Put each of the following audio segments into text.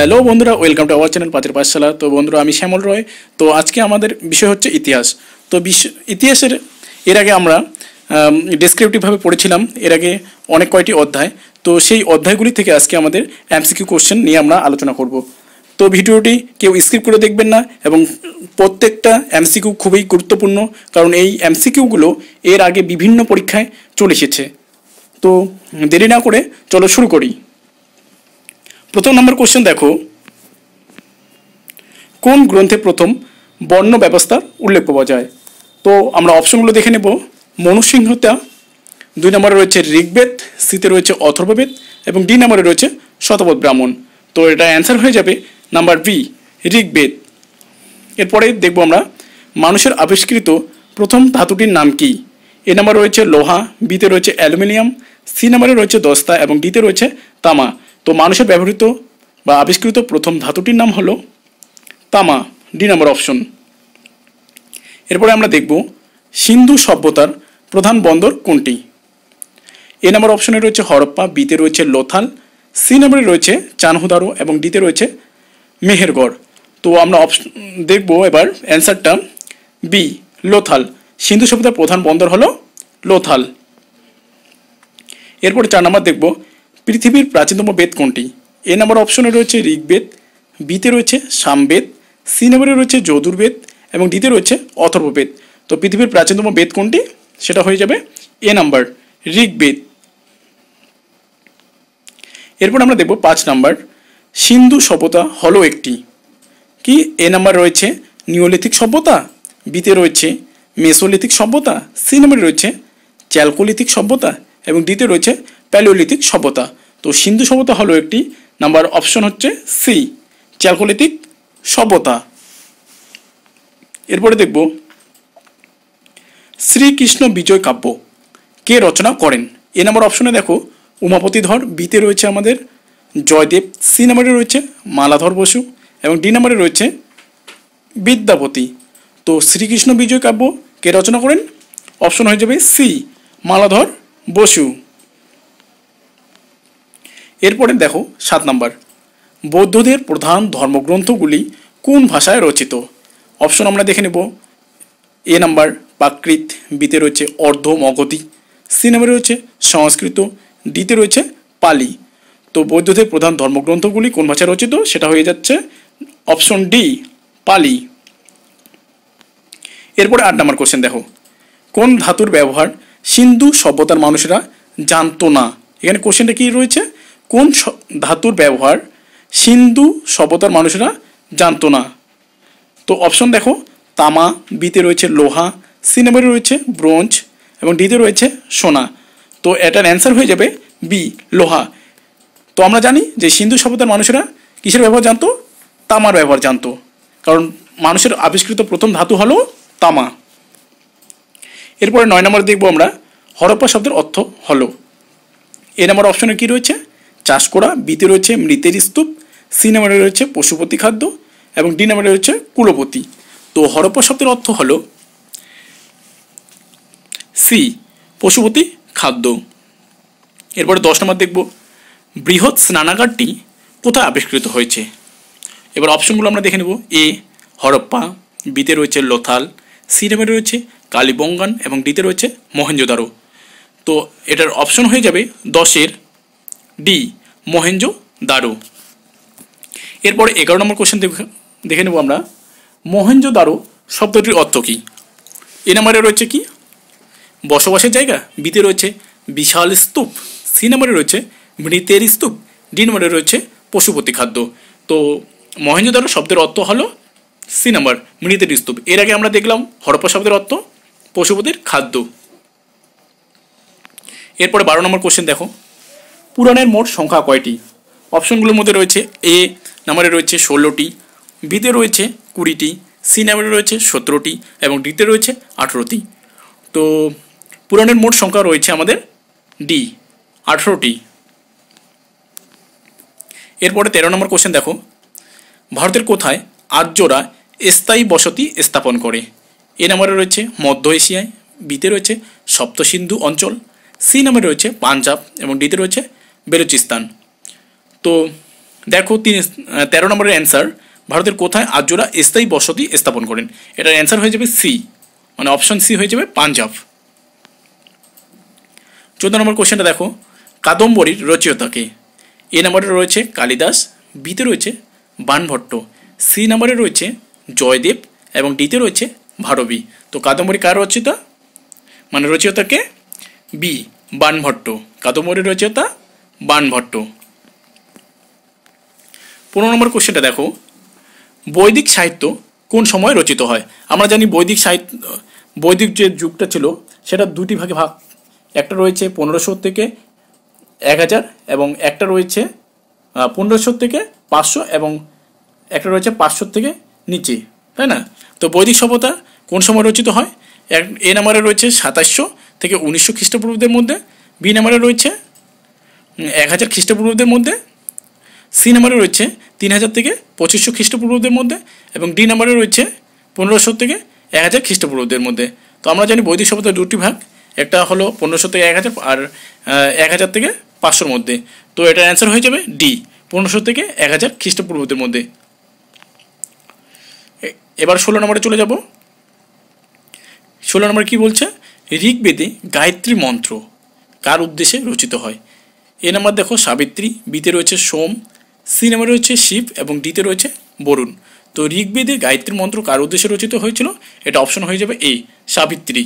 Hello বন্ধুরা, welcome to our channel পাঁচের পাঠশালা। তো বন্ধুরা, আমি শ্যামল রয়। তো আজকে আমাদের বিষয় হচ্ছে ইতিহাস। তো ইতিহাসের এর আগে আমরা ডেসক্রিপটিভভাবে পড়েছিলাম এর আগে অনেক কয়টি অধ্যায়। তো সেই অধ্যায়গুলি থেকে আজকে আমাদের এমসিকিউ কোশ্চেন নিয়ে আমরা আলোচনা করব। তো ভিডিওটি কেউ স্কিপ করে দেখবেন না, এবং প্রত্যেকটা এমসিকিউ খুবই গুরুত্বপূর্ণ, কারণ এই এমসিকিউগুলো এর আগে বিভিন্ন পরীক্ষায় চলে এসেছে। তো দেরি না করে চলো শুরু করি। প্রথম নম্বর কোশ্চেন দেখো, কোন গ্রন্থে প্রথম বর্ণ ব্যবস্থার উল্লেখ পাওয়া যায়? তো আমরা অপশনগুলো দেখে নেব। মনুসংহিতা, 2 নম্বরে রয়েছে ঋগ্বেদ, সিতে রয়েছে অথর্ববেদ, এবং ডি নম্বরে রয়েছে শতপথ ব্রাহ্মণ। তো এটা অ্যান্সার হয়ে যাবে নাম্বার বি, ঋগ্বেদ। এরপরে দেখব আমরা মানুষের আবিষ্কৃত প্রথম ধাতুটির নাম কি? এ নম্বরে রয়েছে লোহা, বিতে রয়েছে অ্যালুমিনিয়াম, সি নম্বরে রয়েছে দস্তা, এবং ডিতে রয়েছে তামা। তো মানুষের ব্যবহৃত বা আবিষ্কৃত প্রথম ধাতুটির নাম হলো তামা, ডি নম্বর অপশন। এরপরে আমরা দেখব সিন্ধু সভ্যতার প্রধান বন্দর কোনটি? এ নম্বর অপশনে রয়েছে হরপ্পা, বিতে রয়েছে লোথাল, সি নম্বরে রয়েছে চানহুদারো, এবং ডিতে রয়েছে মেহেরগড়। তো আমরা দেখব এবার অ্যান্সারটা বি, লোথাল। সিন্ধু সভ্যতার প্রধান বন্দর হলো লোথাল। এরপরে 4 নম্বর দেখব পৃথিবীর প্রাচীনতম বেদ কোনটি? এ নম্বর অপশনে রয়েছে ঋগ্বেদ, বিতে রয়েছে সামবেদ, সি নম্বরে রয়েছে যজুর্বেদ, এবং ডিতে রয়েছে অথর্ববেদ। তো পৃথিবীর প্রাচীনতম বেদ কোনটি? সেটা হয়ে যাবে এ নাম্বার, ঋগ্বেদ। এরপর আমরা দেখব 5 নাম্বার, সিন্ধু সভ্যতা হলো একটি কি? এ নাম্বার রয়েছে নিওলিথিক সভ্যতা, বিতে রয়েছে মেসোলিথিক সভ্যতা, সি নম্বরে রয়েছে চ্যালকোলিথিক সভ্যতা, এবং ডিতে রয়েছে প্যালিওলিথিক সভ্যতা। তো সিন্ধু সভ্যতা হলো একটি, নাম্বার অপশন হচ্ছে সি, চ্যালকোলিথিক সভ্যতা। এরপরে দেখব শ্রীকৃষ্ণ বিজয় কাব্য কে রচনা করেন? এ নম্বর অপশনে দেখো উমাপতি ধর, বিতে রয়েছে আমাদের জয়দেব, সি নম্বরে রয়েছে মালাধর বসু, এবং ডি নম্বরে রয়েছে বিদ্যাপতি। তো শ্রীকৃষ্ণ বিজয় কাব্য কে রচনা করেন? অপশন হয়ে যাবে সি, মালাধর বসু। এরপরে দেখো 7 নম্বর, বৌদ্ধদের প্রধান ধর্মগ্রন্থগুলি কোন ভাষায় রচিত? অপশন আমরা দেখে নেব। এ নাম্বার প্রাকৃত, বিতে রয়েছে অর্ধ মগধী, সি নম্বরে রয়েছে সংস্কৃত, ডিতে রয়েছে পালি। তো বৌদ্ধদের প্রধান ধর্মগ্রন্থগুলি কোন ভাষায় রচিত? সেটা হয়ে যাচ্ছে অপশন ডি, পালি। এরপরে 8 নম্বর কোশ্চেন দেখো, কোন ধাতুর ব্যবহার সিন্ধু সভ্যতার মানুষেরা জানতো না? এখানে কোশ্চেনটা কি রয়েছে? কোন ধাতুর ব্যবহার সিন্ধু সভ্যতার মানুষেরা জানতো না? তো অপশন দেখো তামা, বিতে রয়েছে লোহা, সি নম্বরে রয়েছে ব্রোঞ্জ, এবং ডিতে রয়েছে সোনা। তো এটার অ্যান্সার হয়ে যাবে বি, লোহা। তো আমরা জানি যে সিন্ধু সভ্যতার মানুষেরা কিসের ব্যবহার জানতো? তামার ব্যবহার জানতো, কারণ মানুষের আবিষ্কৃত প্রথম ধাতু হলো তামা। এরপরে 9 নম্বর দেখবো আমরা হরপ্পা শব্দের অর্থ হলো। এ নম্বর অপশনে কি রয়েছে? চাষ করা, বিতে রয়েছে মৃতের স্তূপ, সি নম্বরে রয়েছে পশুপতি খাদ্য, এবং ডি নম্বরে রয়েছে কুলপতি। তো হরপ্পা শব্দের অর্থ হলো সি, পশুপতি খাদ্য। এরপরে 10 নম্বর দেখব বৃহৎ স্নানাগারটি কোথায় আবিষ্কৃত হয়েছে? এবার অপশনগুলো আমরা দেখে নেব। এ হরপ্পা, বিতে রয়েছে লোথাল, সি নম্বরে রয়েছে কালিবঙ্গান, এবং ডিতে রয়েছে মহেঞ্জোদারো। তো এটার অপশন হয়ে যাবে 10-এর ডি, মহেঞ্জোদারো। এরপরে 11 নম্বর কোশ্চেন দেখে নেব আমরা, মহেঞ্জোদারো শব্দটির অর্থ কী? এ নম্বরে রয়েছে কি? বসবাসের জায়গা, বিতে রয়েছে বিশাল স্তূপ, সি নম্বরে রয়েছে মৃতের স্তূপ, ডি নম্বরে রয়েছে পশুপতি খাদ্য। তো মহেঞ্জোদারো শব্দের অর্থ হলো সি নম্বর, মৃতের স্তূপ। এর আগে আমরা দেখলাম হরপ্পা শব্দের অর্থ পশুপতির খাদ্য। এরপরে 12 নম্বর কোশ্চেন দেখো, পুরাণের মোট সংখ্যা কয়টি? অপশনগুলোর মধ্যে রয়েছে এ নম্বরে রয়েছে 16টি, বিতে রয়েছে 20টি, সি নম্বরে রয়েছে 17টি, এবং ডিতে রয়েছে 18টি। তো পুরাণের মোট সংখ্যা রয়েছে আমাদের ডি, 18টি। এরপরে 13 নম্বর কোশ্চেন দেখো, ভারতের কোথায় আর্যরা স্থায়ী বসতি স্থাপন করে? এ নম্বরে রয়েছে মধ্য এশিয়ায়, বিতে রয়েছে সপ্ত সিন্ধু অঞ্চল, সি নম্বরে রয়েছে পাঞ্জাব, এবং ডিতে রয়েছে বেলুচিস্তান। তো দেখো 13 নম্বরের অ্যান্সার, ভারতের কোথায় আর্যরা স্থায়ী বসতি স্থাপন করেন? এটার অ্যান্সার হয়ে যাবে সি, মানে অপশন সি হয়ে যাবে পাঞ্জাব। 14 নম্বর কোশ্চেনটা দেখো, কাদম্বরীর রচয়িতাকে? এ নম্বরে রয়েছে কালিদাস, বিতে রয়েছে বাণভট্ট, সি নম্বরে রয়েছে জয়দেব এবং ডিতে রয়েছে ভারবী। তো কাদম্বরী কার রচয়িতা, মানে রচয়িতাকে? বি, বাণভট্ট। কাদম্বরীর রচয়িতা বাণভট্ট। 15 নম্বর কোশ্চেনটা দেখো, বৈদিক সাহিত্য কোন সময় রচিত হয়? আমরা জানি বৈদিক সাহিত্য, বৈদিক যে যুগটা ছিল সেটা দুটি ভাগে ভাগ, একটা রয়েছে 1500 থেকে 1000 এবং একটা রয়েছে 1500 থেকে 500 এবং একটা রয়েছে 500 থেকে নিচে, তাই না? তো বৈদিক সভ্যতা কোন সময় রচিত হয়? এ নাম্বারে রয়েছে 2700 থেকে 1900 খ্রিস্টপূর্বাব্দের মধ্যে, বি নাম্বারে রয়েছে 1000 খ্রিস্টপূর্বাব্দের মধ্যে, সি নাম্বারে রয়েছে 3000 থেকে 2500 খ্রিস্টপূর্বাব্দের মধ্যে এবং ডি নাম্বারে রয়েছে 1500 থেকে 1000 খ্রিস্টপূর্বাব্দের মধ্যে। তো আমরা জানি বৈদিক সভ্যতার দুটি ভাগ, একটা হলো 1500 থেকে 1000 আর 1000 থেকে 500-র মধ্যে। তো এটার অ্যান্সার হয়ে যাবে ডি, 1500 থেকে 1000 খ্রিস্টপূর্বাব্দের মধ্যে। এবার 16 নম্বরে চলে যাব। 16 নম্বর কি বলছে? ঋগ্বেদে গায়ত্রী মন্ত্র কার উদ্দেশ্যে রচিত হয়? এ নাম্বার দেখো সাবিত্রী, বিতে রয়েছে সোম, সি নাম্বারে রয়েছে শিব এবং ডিতে রয়েছে বরুণ। তো ঋগ্বেদে গায়ত্রী মন্ত্র কার উদ্দেশ্যে রচিত হয়েছিল? এটা অপশন হয়ে যাবে এ, সাবিত্রী।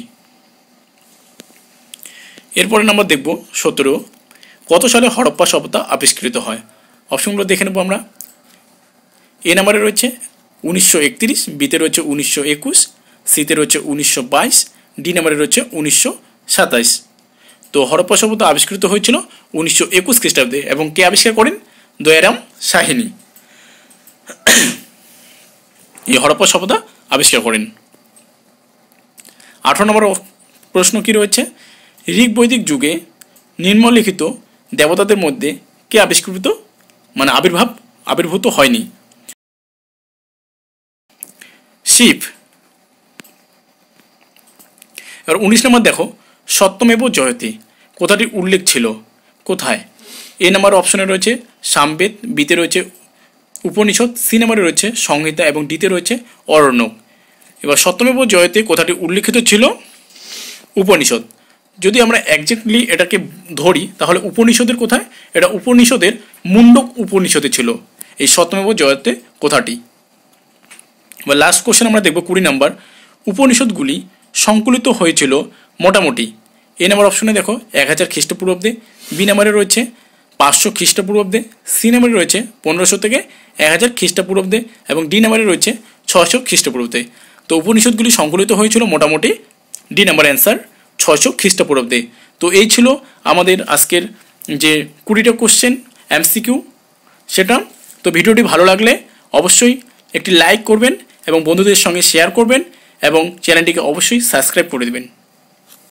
এরপরে নাম্বার দেখব 17, কত সালে হরপ্পা সভ্যতা আবিষ্কৃত হয়? অপশনগুলো দেখে নেব আমরা। এ নাম্বারে রয়েছে 1931, বিতে রয়েছে 1921, সিতে রয়েছে 1922, ডি নাম্বারে রয়েছে 1927। তো হরপ্পা সভ্যতা আবিষ্কৃত হয়েছিল 1921 খ্রিস্টাব্দে এবং কে আবিষ্কার করেন? দয়ারাম সাহিনী এই হরপ্পা সভ্যতা আবিষ্কার করেন। 18 নম্বর প্রশ্ন কি রয়েছে? ঋগ বৈদিক যুগে নিম্নলিখিত দেবতাদের মধ্যে কে আবিষ্কৃত, মানে আবির্ভূত হয়নি? শিব। এবার 19 নম্বর দেখো, সত্যমেব জয়তে কথাটির উল্লেখ ছিল কোথায়? এ নাম্বার অপশনে রয়েছে সামবেদ, বিতে রয়েছে উপনিষদ, সি নাম্বারে রয়েছে সংহিতা এবং ডিতে রয়েছে অরণ্যক। এবার সত্যমেব জয়তে কথাটি উল্লিখিত ছিল উপনিষদ। যদি আমরা একজ্যাক্টলি এটাকে ধরি তাহলে উপনিষদের কোথায়? এটা উপনিষদের মুন্ডক উপনিষদে ছিল এই সত্যমেব জয়তে কথাটি। এবার লাস্ট কোশ্চেন আমরা দেখব 20 নম্বর, উপনিষদগুলি সংকলিত হয়েছিল মোটামুটি? এ নাম্বার অপশনে দেখো 1000 খ্রিস্টপূর্বাব্দে, বি নাম্বারে রয়েছে 500 খ্রিস্টপূর্বাব্দে, সি নাম্বারে রয়েছে 1500 থেকে 1000 খ্রিস্টপূর্বাব্দে এবং ডি নাম্বারে রয়েছে 600 খ্রিস্টপূর্বাব্দে। তো উপনিষদগুলি সংকলিত হয়েছিল মোটামুটি, ডি নাম্বার অ্যান্সার 600 খ্রিস্টপূর্বাব্দে। তো এই ছিল আমাদের আজকের যে 20টা কোশ্চেন এমসিকিউ সেটা। তো ভিডিওটি ভালো লাগলে অবশ্যই একটি লাইক করবেন এবং বন্ধুদের সঙ্গে শেয়ার করবেন এবং চ্যানেলটিকে অবশ্যই সাবস্ক্রাইব করে দেবেন।